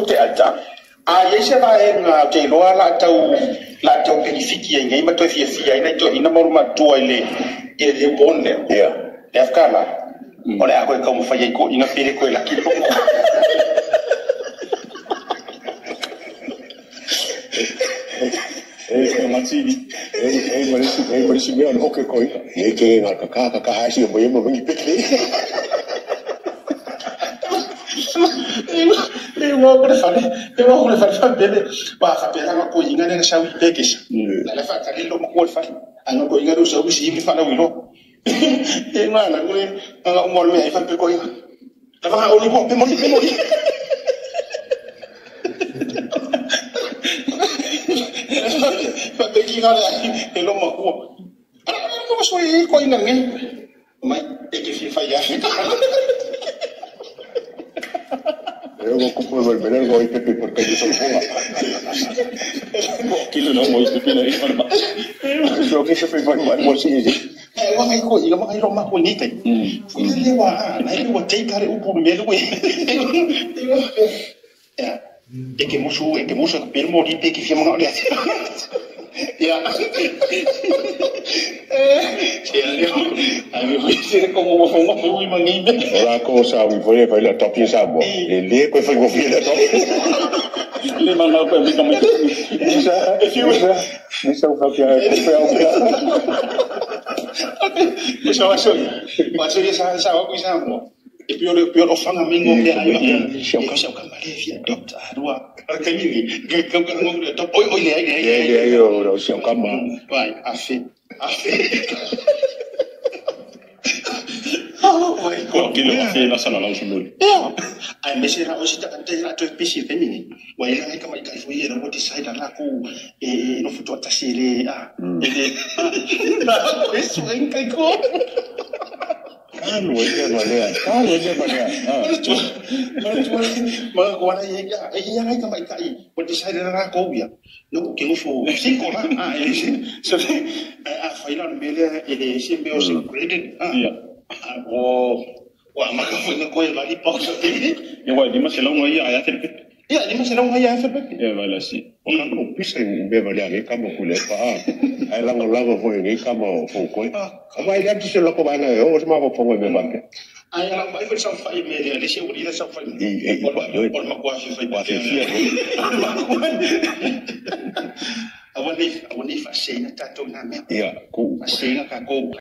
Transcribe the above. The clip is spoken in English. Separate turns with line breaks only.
te ata a yese va nga te loa la tau benefiki ngai ma to fia ina to ina mo ma to ile e bonde
ya
e afkala ole a ko mo fa ko ina pele ko la ki
Matini, marisi me on hoke koi. Ye ke nga kaka hasi mo yemo ngi pekle.
E mo ko le fa bele ba fa pela ma ko inga ne sa wi pekes. La fa ta le mo ko fa. Ano ko inga do sa wi si mi fa na wi no. E ma na ko nga mo le fa pe ko inga. La fa o ni ko pe mo ni. Pergi kala elo makua. Ano so ko ina ngi. Mai e ke fi fa ya.
Eu vou comprar o melhor gol que tem porque eu sou boa.
Kilo não mo isso pela aí para.
Só que se fez mais mo sim.
Wa ai ko iga ma ai ro ma ko ni te. Fu le wa na i wo te kare u bu me lo we. Ya. E ke mo so per mo di pe ki fi mo ngale. Ya. Ai mi se como mo fongo fu i mangibe.
Ora cosa vi vuole fare la top in sabo. E lì poi fai gonfie la top.
Le manga per mi come.
Isso fa piacere.
Eso va a sa wa ku sa mo. E pior o fanga mingo ke ayo. Shau ka Malaysia doctor arua. Ka ni ke mo le top oi le.
Yo shau ka ma.
Vai, afi. Oh my god.
Kilo afi na sana la usulu.
Yeah. Ai mesera o sita ante la to pisi femini. Wa ila ai kama ikai foi era mo decide la ku no futo tasire Na isso en kai ko.
Kalo dia balea.
Mga ko na iya ai kama ikai mo decide la ko bia. No que no fu cinco la. So a faila no mele ele se meu se credit. Wa maka foi na coisa ali pouco.
Eu vou dizer mas ela não ia a ter.
Ya, di masa lang haya sa bebe.
É, vai lá sim.
Ona no pisa be balea ke kamo kule pa. Ai lango foi ngi kamo fo koi. Vai dia se lo ko bana yo o ma ko fongo be banke.
Ai lang vai ver sa fai me le se uri la sa fai. Por ma kwa fi fai. Awani fa se na tato na me.
Ya, ko.
Fa se na ka ko.